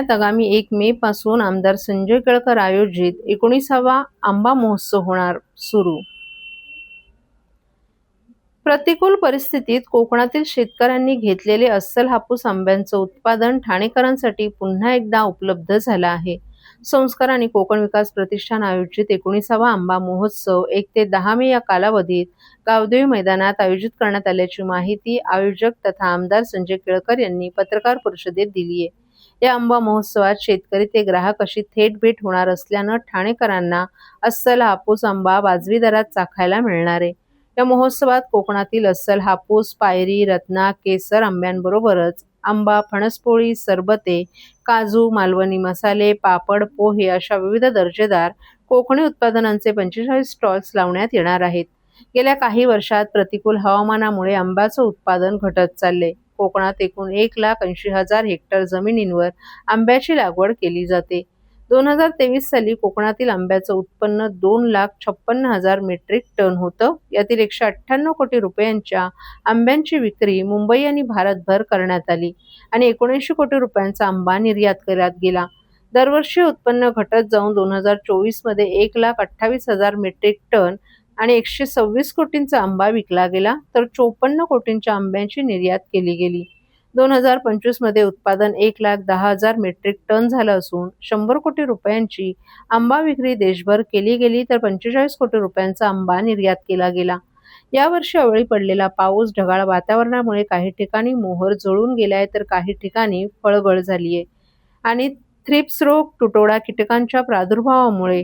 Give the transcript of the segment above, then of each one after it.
ठाण्यात आगामी 1 मे पासून आमदार संजय केळकर आयोजित 19वा आंबा महोत्सव होणार सुरू। प्रतिकूल परिस्थितीत कोकणातील शेतकऱ्यांनी घेतलेले अस्सल हापूस आंब्याचं उत्पादन ठाणेकरांसाठी पुन्हा एकदा उपलब्ध झालं आहे। संस्कार आणि कोकण विकास प्रतिष्ठान आयोजित 19वा आंबा महोत्सव 1 ते 10 मे या कालावधीत गावदेवी मैदानात आयोजित करण्यात आल्याची माहिती आयोजक तथा आमदार संजय केळकर यांनी पत्रकार परिषदेत दिली आहे। या आंबा महोत्सवात शेतकरी ते ग्राहक अशी थेट भेट होणार असल्यानं ठाणेकरांना अस्सल हापूस आंबा वाजवी दरात चाखायला मिळणार आहे। या महोत्सवात कोकणातील अस्सल हापूस, पायरी, रत्ना, केसर आंब्यांबरोबरच आंबा, फणसपोळी, सरबते, काजू, मालवणी मसाले, पापड, पोहे अशा विविध दर्जेदार कोकणी उत्पादनांचे 45 स्टॉल्स लावण्यात येणार आहेत। गेल्या काही वर्षात प्रतिकूल हवामानामुळे आंब्याचं उत्पादन घटत चालले। कोकणात एकूण 1,80,000 हेक्टर जमिनींवर आंब्याची लागवड केली जाते। 2023 साली कोकणातील आंब्याचं उत्पन्न 2,56,000 मेट्रिक टन होतं। यातील 198 कोटी रुपयांच्या आंब्यांची विक्री मुंबई आणि भारतभर करण्यात आली आणि 79 कोटी रुपयांचा आंबा निर्यात करण्यात गेला। दरवर्षी उत्पन्न घटत जाऊन 2024 मध्ये 1,28,000 मेट्रिक टन आणि 126 कोटींचा आंबा विकला गेला, तर 54 कोटींच्या आंब्याची निर्यात केली गेली। 2025 मध्ये उत्पादन 1,10,000 मेट्रिक टन झालं असून 100 कोटी रुपयांची आंबा विक्री देशभर केली गेली, तर 45 कोटी रुपयांचा आंबा निर्यात केला गेला। यावर्षी अवेळी पडलेला पाऊस, ढगाळ वातावरणामुळे काही ठिकाणी मोहर जळून गेलाय, तर काही ठिकाणी फळगळ झालीय आणि थ्रिप्स रोग, तुटवडा कीटकांच्या प्रादुर्भावामुळे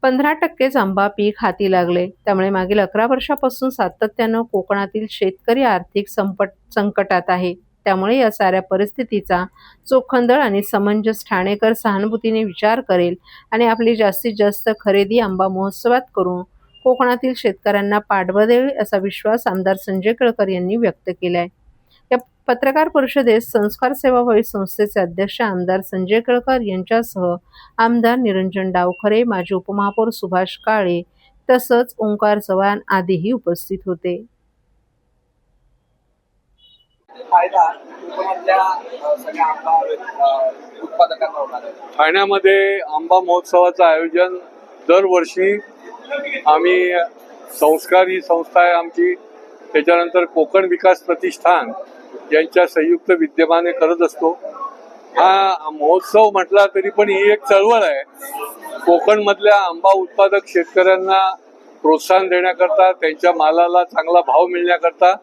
15%च आंबा पीक हाती लागले। त्यामुळे मागील 11 वर्षापासून सातत्यानं कोकणातील शेतकरी आर्थिक संकटात आहे। त्यामुळे या साऱ्या परिस्थितीचा चोखंदळ आणि समंजस ठाणेकर सहानुभूतीने विचार करेल आणि आपली जास्तीत जास्त खरेदी आंबा महोत्सवात करून कोकणातील शेतकऱ्यांना पाठबळ देईल असा विश्वास आमदार संजय केळकर यांनी व्यक्त केलाय। या पत्रकार परिषदेत संस्कार सेवाभावी संस्थेचे अध्यक्ष आमदार संजय केळकर यांच्यासह आमदार निरंजन डावखरे, माजी उपमहापौर सुभाष काळे तसंच ओंकार चव्हाण आदीही उपस्थित होते। ठाण्यामध्ये आंबा महोत्सवाचं आयोजन दरवर्षी आम्ही संस्कार ही संस्था आहे आमची, त्याच्यानंतर कोकण विकास प्रतिष्ठान यांच्या संयुक्त विद्यमाने करत असतो। हा महोत्सव म्हटला तरी पण ही एक चळवळ आहे। कोकण मधल्या आंबा उत्पादक शेतकऱ्यांना प्रोत्साहन देण्याकरता, त्यांच्या मालाला चांगला भाव मिळण्याकरता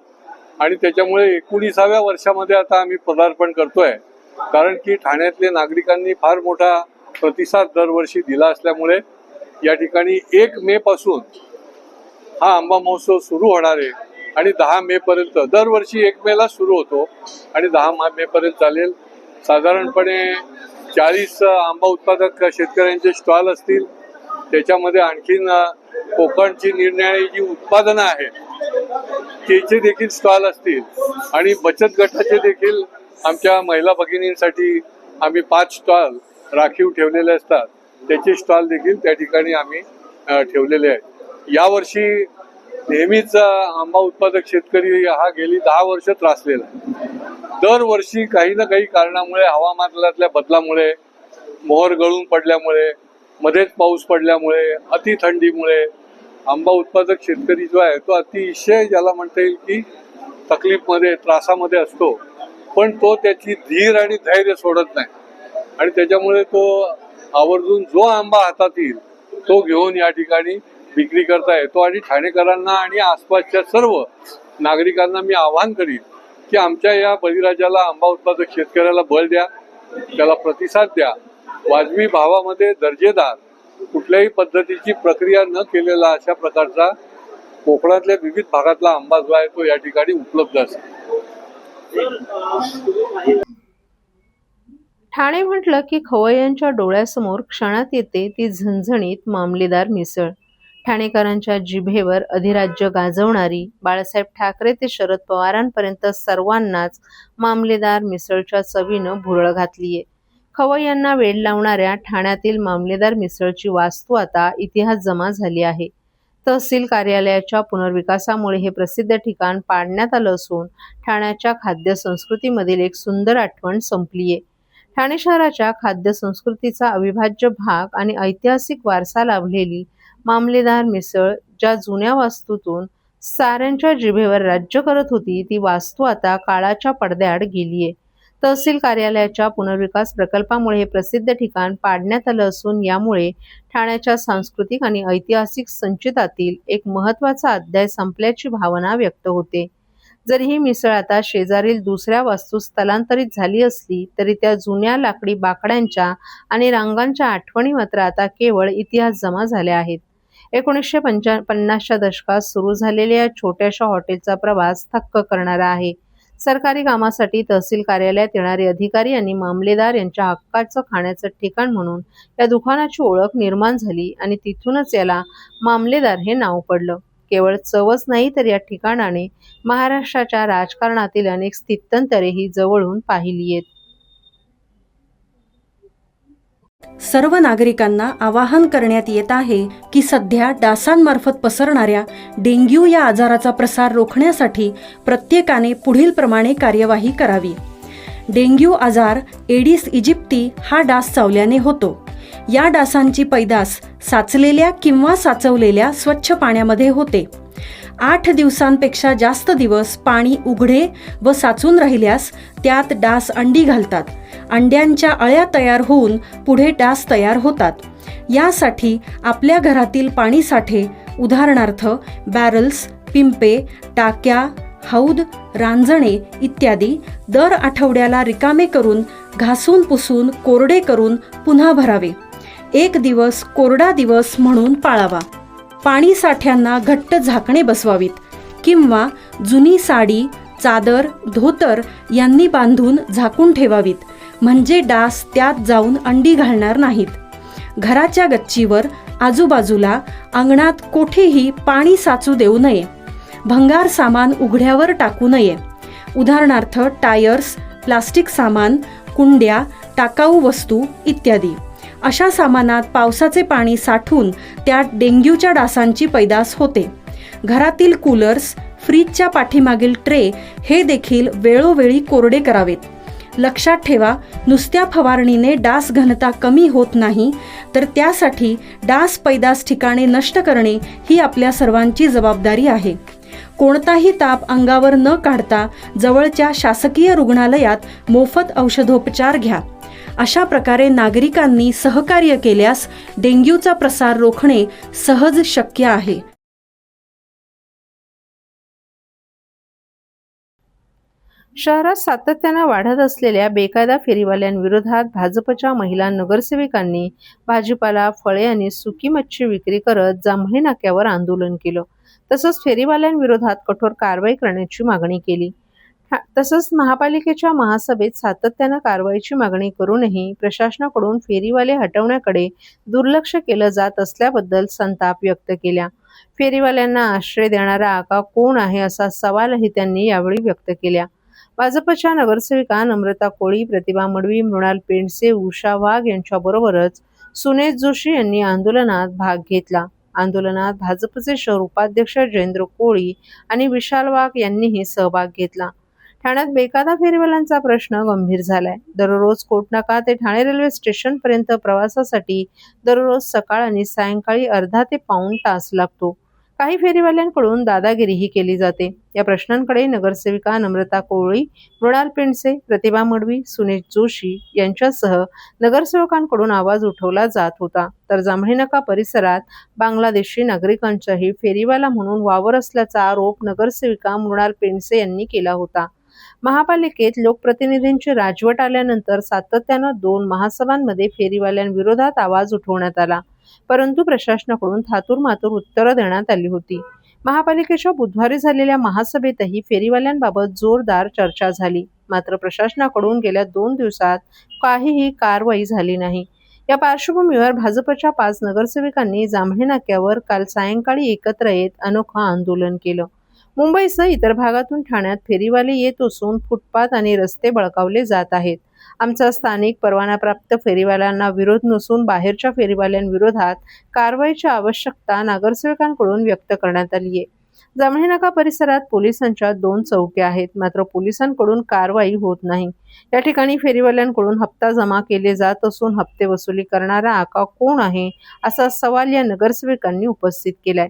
आणि त्याच्यामुळे 19व्या वर्षामध्ये आता आम्ही पदार्पण करतोय। कारण की ठाण्यातल्या नागरिकांनी फार मोठा प्रतिसाद दरवर्षी दिला असल्यामुळे या ठिकाणी 1 मे पासून हा आंबा महोत्सव सुरू होणार आहे आणि 10 मे पर्यंत, दरवर्षी 1 मेला सुरू होतो आणि 10 मे पर्यंत चालेल। साधारणपणे 40 आंबा उत्पादक शेतकऱ्यांचे स्टॉल असतील। त्याच्यामध्ये आणखीन कोकणची निरनिराळी जी उत्पादनं आहेत त्याचे देखील स्टॉल असतील आणि बचत गटाचे देखील आमच्या महिला भगिनींसाठी आम्ही 5 स्टॉल राखीव ठेवलेले असतात, त्याचे स्टॉल देखील त्या ठिकाणी आम्ही ठेवलेले आहेत। यावर्षी नेहमीच आंबा उत्पादक शेतकरी हा गेली 10 वर्ष त्रासलेला आहे। दरवर्षी काही ना काही कारणामुळे, हवामानातल्या बदलामुळे, मोहर गळून पडल्यामुळे, मध्येच पाऊस पडल्यामुळे, अति थंडीमुळे आंबा उत्पादक शेतकरी जो आहे तो अतिशय ज्याला म्हणता येईल की तकलीफमध्ये, त्रासामध्ये असतो, पण तो त्याची धीर आणि धैर्य सोडत नाही आणि त्याच्यामुळे तो आवर्जून जो आंबा हातात येईल तो घेऊन या ठिकाणी विक्री करता येतो। आणि ठाणेकरांना आणि आसपासच्या सर्व नागरिकांना मी आवाहन करीन की आमच्या या बळीराजाला, आंबा उत्पादक शेतकऱ्याला बळ द्या, त्याला प्रतिसाद द्या। वाजवी भावामध्ये दर्जेदार, कुठल्याही पद्धतीची प्रक्रिया न केलेला अशा प्रकारचा कोकणातल्या विविध भागातला आंबा जो आहे तो या ठिकाणी उपलब्ध असेल। ठाणे म्हटलं की खवय्यांच्या डोळ्यासमोर क्षणात येते ती झणझणीत मामलेदार मिसळ। ठाणेकरांच्या जिभेवर अधिराज्य गाजवणारी, बाळासाहेब ठाकरे ते शरद पवारांपर्यंत सर्वांनाच मामलेदार मिसळच्या चवीनं भुरळ घातलीये। खवय्यांना वेड लावणाऱ्या ठाण्यातील मामलेदार मिसळची वास्तू आता इतिहास जमा झाली आहे। तहसील कार्यालयाच्या पुनर्विकासामुळे हे प्रसिद्ध ठिकाण पाडण्यात आलं असून ठाण्याच्या खाद्य संस्कृतीमधील एक सुंदर आठवण संपलीये। ठाणे शहराच्या खाद्य संस्कृतीचा अविभाज्य भाग आणि ऐतिहासिक वारसा लाभलेली मामलेदार मिसळ ज्या जुन्या वास्तूतून साऱ्यांच्या जिभेवर राज्य करत होती, ती वास्तू आता काळाच्या पडद्याआड गेलीये. तहसील कार्यालयाच्या पुनर्विकास प्रकल्पामुळे हे प्रसिद्ध ठिकाण पाडण्यात आलं असून यामुळे ठाण्याच्या सांस्कृतिक आणि ऐतिहासिक संचितातील एक महत्त्वाचा अध्याय संपल्याची भावना व्यक्त होते. जरी ही मिसळ आता शेजारील दुसऱ्या वास्तूत स्थलांतरित झाली असली तरी त्या जुन्या लाकडी बाकड्यांच्या आणि रांगांच्या आठवणी मात्र आता केवळ इतिहास जमा झाल्या आहेत. 1950च्या दशकात सुरू झालेल्या या छोट्याशा हॉटेलचा प्रवास थक्क करणारा आहे. सरकारी कामासाठी तहसील कार्यालयात येणारे अधिकारी आणि मामलेदार यांच्या हक्काचं खाण्याचं ठिकाण म्हणून या दुकानाची ओळख निर्माण झाली आणि तिथूनच याला मामलेदार हे नाव पडलं. केवळ चवच नाही तर या ठिकाणाने महाराष्ट्राच्या राजकारणातील अनेक स्थित्यंतरेही जवळून पाहिली आहेत. सर्व नागरिकांना आवाहन करण्यात येत आहे की सध्या डासांमार्फत पसरणाऱ्या डेंग्यू या आजाराचा प्रसार रोखण्यासाठी प्रत्येकाने पुढीलप्रमाणे कार्यवाही करावी. डेंग्यू आजार एडिस इजिप्ती हा डास चावल्याने होतो. या डासांची पैदास साचलेल्या किंवा साचवलेल्या स्वच्छ पाण्यामध्ये होते. 8 दिवसांपेक्षा जास्त दिवस पाणी उघडे व साचून राहिल्यास त्यात डास अंडी घालतात. अंड्यांच्या अळ्या तयार होऊन पुढे डास तयार होतात. यासाठी आपल्या घरातील पाणीसाठे उदाहरणार्थ बॅरल्स, पिंपे, टाक्या, हौद, रांजणे इत्यादी दर आठवड्याला रिकामे करून घासून पुसून कोरडे करून पुन्हा भरावे. 1 दिवस कोरडा दिवस म्हणून पाळावा. पाणी साठ्यांना घट्ट झाकणे बसवावीत किंवा जुनी साडी, चादर, धोतर यांनी बांधून झाकून ठेवावीत, म्हणजे डास त्यात जाऊन अंडी घालणार नाहीत. घराच्या गच्चीवर, आजूबाजूला, अंगणात कोठेही पाणी साचू देऊ नये. भंगार सामान उघड्यावर टाकू नये. उदाहरणार्थ टायर्स, प्लास्टिक सामान, कुंड्या, टाकाऊ वस्तू इत्यादी. अशा सामानात पावसाचे पाणी साठून त्यात डेंग्यूच्या डासांची पैदास होते. घरातील कूलर्स, फ्रीजच्या पाठीमागील ट्रे हे देखील वेळोवेळी कोरडे करावेत. लक्षात ठेवा, नुसत्या फवारणीने डास घनता कमी होत नाही, तर त्यासाठी डास पैदास ठिकाणे नष्ट करणे ही आपल्या सर्वांची जबाबदारी आहे. कोणताही ताप अंगावर न काढता जवळच्या शासकीय रुग्णालयात मोफत औषधोपचार घ्या. अशा प्रकारे नागरिकांनी सहकार्य केल्यास डेंग्यूचा प्रसार रोखणे सहज शक्य आहे. शहरात सातत्यानं वाढत असलेल्या बेकायदा फेरीवाल्यांविरोधात भाजपच्या महिला नगरसेविकांनी भाजीपाला, फळे आणि सुकी मच्छी विक्री करत जांभळी नाक्यावर आंदोलन केलं. तसंच फेरीवाल्यांविरोधात कठोर कारवाई करण्याची मागणी केली. तसंच महापालिकेच्या महासभेत सातत्यानं कारवाईची मागणी करूनही प्रशासनाकडून फेरीवाले हटवण्याकडे दुर्लक्ष केलं जात असल्याबद्दल संताप व्यक्त केला. फेरीवाल्यांना आश्रय देणारा आका कोण आहे असा सवालही त्यांनी यावेळी व्यक्त केला. भाजपच्या नगरसेविका नम्रता कोळी, प्रतिभा मडवी, मृणाल पेंडसे, उषा वाघ यांच्याबरोबरच सुनेश जोशी यांनी आंदोलनात भाग घेतला. आंदोलनात भाजपचे शहर उपाध्यक्ष जयेंद्र कोळी आणि विशाल वाघ यांनीही सहभाग घेतला. ठाण्यात बेकायदा फेरीवाल्यांचा प्रश्न गंभीर झालाय. दररोज कोटनाका ते ठाणे रेल्वे स्टेशनपर्यंत प्रवासासाठी दररोज सकाळ आणि सायंकाळी अर्धा ते पाऊण तास लागतो. काही फेरीवाल्यांकडून दादागिरीही केली जाते. या प्रश्नांकडे नगरसेविका नम्रता कोळी, मृणाल पेंडसे, प्रतिभा मडवी, सुनेश जोशी यांच्यासह नगरसेवकांकडून आवाज उठवला जात होता. तर जांभळीनाका परिसरात बांगलादेशी नागरिकांचाही फेरीवाला म्हणून वावर असल्याचा आरोप नगरसेविका मृणाल पेंडसे यांनी केला होता. महापालिकेत लोकप्रतिनिधींची राजवट आल्यानंतर सातत्यानं 2 महासभांमध्ये फेरीवाल्यांविरोधात आवाज उठवण्यात आला, परंतु प्रशासनाकडून थातूरमातूर उत्तरं देण्यात आली होती. महापालिकेच्या बुधवारी झालेल्या महासभेतही फेरीवाल्यांबाबत जोरदार चर्चा झाली, मात्र प्रशासनाकडून गेल्या 2 दिवसात काहीही कारवाई झाली नाही. या पार्श्वभूमीवर भाजपच्या 5 नगरसेवकांनी जांभळी नाक्यावर काल सायंकाळी एकत्र येत अनोखं आंदोलन केलं. मुंबईसह इतर भागातून ठाण्यात फेरीवाले येत असून फुटपाथ आणि रस्ते बळकावले जात आहेत. आमचा स्थानिक परवानाप्राप्त फेरीवाल्यांना विरोध नसून बाहेरच्या फेरीवाल्यांविरोधात कारवाईची आवश्यकता नगरसेवकांकडून व्यक्त करण्यात आली आहे. जांभळी नाका परिसरात पोलिसांच्या 2 चौक्या आहेत, मात्र पोलिसांकडून कारवाई होत नाही. या ठिकाणी फेरीवाल्यांकडून हप्ता जमा केले जात असून हप्ते वसुली करणारा आका कोण आहे, असा सवाल या नगरसेवकांनी उपस्थित केलाय.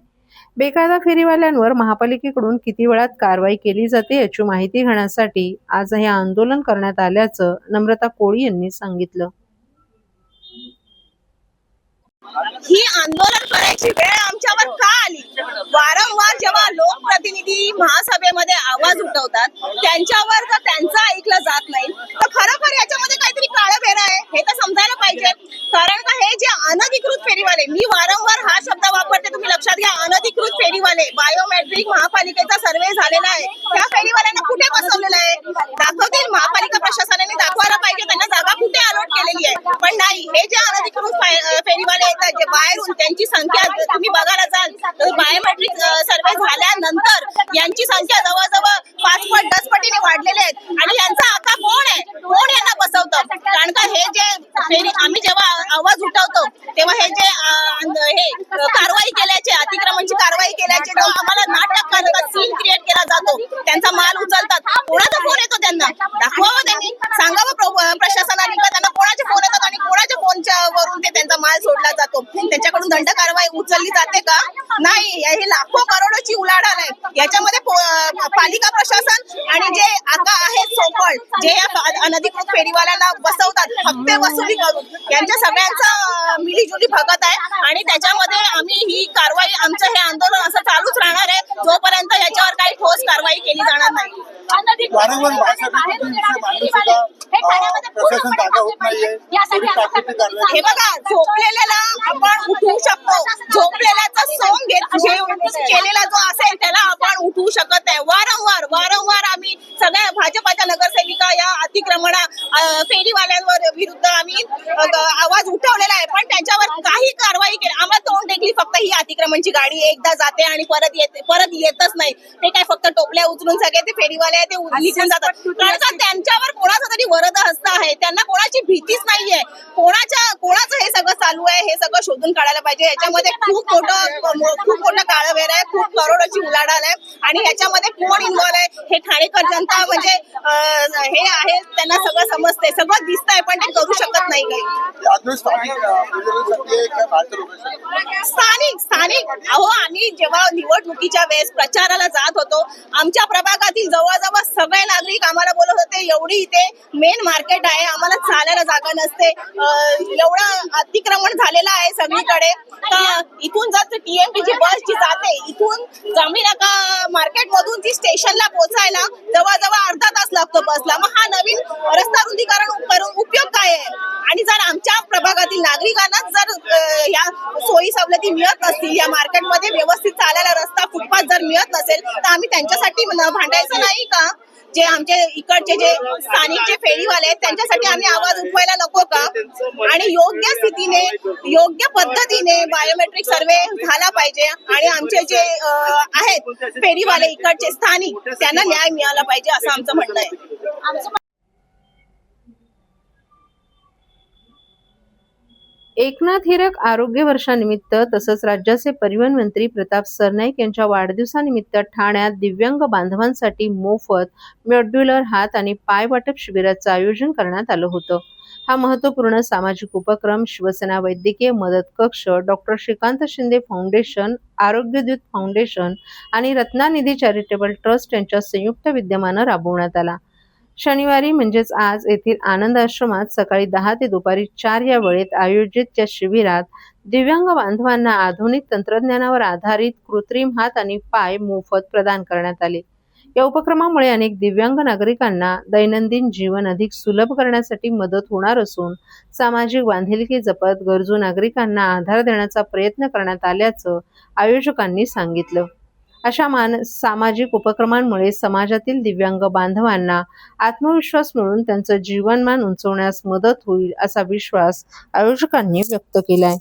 बेकायदा फेरीवाल्यांवर महापालिकेकडून किती वेळात कारवाई केली जाते याची माहिती घेण्यासाठी आज हे आंदोलन करण्यात आल्याचं नम्रता कोळी यांनी सांगितलं. ही आंदोलन करायची वेळ आमच्यावर का आली? वारंवार जेव्हा लोकप्रतिनिधी महासभेमध्ये आवाज उठवतात त्यांच्यावर जर त्यांचं ऐकलं जात नाही तर खरोखर याच्यामध्ये काहीतरी काळबेर आहे हे तर समजायला पाहिजे. कारण का हे जे अनधिकृत फेरीवाले, मी वारंवार हा शब्द वापरते, तुम्ही लक्षात घ्या, अनधिकृत फेरीवाले, बायोमेट्रिक महापालिकेचा सर्वे झालेला आहे. त्या फेरीवाल्यांना कुठे बसवलेलं आहे? दाखवतील, महापालिका प्रशासनाने दाखवायला पाहिजे त्यांना जागा कुठे अलॉट केलेली आहे. पण नाही, हे जे अनधिकृत फेरीवाले येतात जे बाहेरून, त्यांची संख्या तुम्ही बघायला जाल तर बायोमेट्रिक सर्वे झाल्यानंतर यांची संख्या जवळजवळ 5 पट 10 पटीने वाढलेले आहेत. आणि यांचा आका कोण आहे? कोण यांना बसवतं? कारण का हे जे फेरी आम्ही जेव्हा आवाज उठवतो तेव्हा हे जे कारवाई केल्याचे, अतिक्रमणची कारवाई केल्याचे जेव्हा आम्हाला नाटक करतात, सीन क्रिएट केला जातो, त्यांचा माल उचलतात. कोणाचा फोन येतो त्यांना? दाखवावं त्यांनी, सांगावं प्रशासनाने का त्यांना कोणाचे फोन येतात आणि कोणाच्या फोनच्या वरून ते त्यांचा माल सोडला जातो. त्यांच्याकडून दंड कारवाई उचलली जाते का? नाही. हे लाखो करोडोची उलाढाल आहे. याच्यामध्ये पालिका प्रशासन आणि जे आका आहेत सोकळ, जे या अनधिकृत फेरीवाल्यांना बसवतात हप्ते वसुली करून, यांच्या सगळ्यांचा मिलीजुली भगत आहे. आणि त्याच्यामध्ये आम्ही ही कारवाई, आमचं हे आंदोलन असं चालूच राहणार आहे जोपर्यंत याच्यावर काही ठोस कारवाई केली जाणार नाही. वारंवार प्रशासन जागा होत नाहीये. हे बघा, झोपलेल्याला आपण उठवू शकतो, झोपलेल्याचा सोंग केलेला जो असेल त्याला आपण उठवू शकत नाही. वारंवार आम्ही सगळ्या भाजपाच्या नगरसेविका या अतिक्रमणा फेरीवाल्यांवर विरुद्ध आम्ही आवाज उठवलेला आहे, पण त्याच्यावर काही कारवाई केली. आम्हाला तोंड टेकली फक्त ही अतिक्रमणची गाडी एकदा जाते आणि परत येतच नाही. ते काय फक्त टोपल्या उचलून सगळे ते फेरीवाले ते निघून जातात. कारण का त्यांच्यावर कोणाचा तरी वरद हस्त आहे, त्यांना कोणाची भीतीच नाहीये. कोणाचं हे सगळं चालू आहे हे सगळं शोधून काढायला पाहिजे. याच्यामध्ये खूप मोठं काळबेर आहे, खूप करोडोची उलाढाल आहे. आणि ह्याच्यामध्ये कोण इन्व्हॉल्व आहे हे ठाणेकर जनता म्हणजे हे आहे, त्यांना सगळं समजतंय, सगळं दिसतंय, पण ते करू शकत नाही काही. स्थानिक अहो, आम्ही जेव्हा निवडणुकीच्या वेळेस प्रचाराला जात होतो, आमच्या प्रभागातील जवळजवळ सगळे नागरिक आम्हाला बोलत होते, एवढी इथे मेन मार्केट आहे, आम्हाला चालायला जागा नसते, एवढं अतिक्रमण झालेलं आहे सगळीकडे. तर इथून जर TMT बस जी जाते, इथून जांभळी नाका मार्केट मधून ती स्टेशनला पोहोचायला जवळजवळ अर्धा तास लागतो बसला. मग हा नवीन रस्ता रुंदीकरण करून उपयोग काय आहे? आणि जर आमच्या प्रभागातील नागरिकांना जर या सोयी सवलती मिळत नसतील, या मार्केटमध्ये व्यवस्थित चालायला रस्ता, फुटपाथ जर मिळत नसेल, तर आम्ही त्यांच्यासाठी भांडायचं नाही का? जे आमचे इकडचे जे स्थानिक जे फेरीवाले आहेत त्यांच्यासाठी आम्ही आवाज उठवायला नको का? आणि योग्य स्थितीने, योग्य पद्धतीने बायोमेट्रिक सर्वे झाला पाहिजे आणि आमचे जे आहेत फेरीवाले इकडचे स्थानिक, त्यांना न्याय मिळाला पाहिजे असं आमचं म्हणणं आहे. एकनाथ हिरक आरोग्य वर्षानिमित्त तसंच राज्याचे परिवहन मंत्री प्रताप सरनाईक यांच्या वाढदिवसानिमित्त ठाण्यात दिव्यांग बांधवांसाठी मोफत मॉड्यूलर हात आणि पाय वाटप शिबिराचं आयोजन करण्यात आलं होतं. हा महत्त्वपूर्ण सामाजिक उपक्रम शिवसेना वैद्यकीय मदत कक्ष, डॉक्टर श्रीकांत शिंदे फाउंडेशन, आरोग्यदूत फाउंडेशन आणि रत्नानिधी चॅरिटेबल ट्रस्ट यांच्या संयुक्त विद्यमानं राबवण्यात आला. शनिवारी म्हणजेच आज येथील आनंद आश्रमात सकाळी 10 ते दुपारी 4 या वेळेत आयोजित या शिबिरात दिव्यांग बांधवांना आधुनिक तंत्रज्ञानावर आधारित कृत्रिम हात आणि पाय मोफत प्रदान करण्यात आले. या उपक्रमामुळे अनेक दिव्यांग नागरिकांना दैनंदिन जीवन अधिक सुलभ करण्यासाठी मदत होणार असून सामाजिक बांधिलकी जपत गरजू नागरिकांना आधार देण्याचा प्रयत्न करण्यात आल्याचं आयोजकांनी सांगितलं. अशा सामाजिक उपक्रमांमुळे समाजातील दिव्यांग बांधवांना आत्मविश्वास मिळून त्यांचं जीवनमान उंचवण्यास मदत होईल असा विश्वास आयोजकांनी व्यक्त केलाय.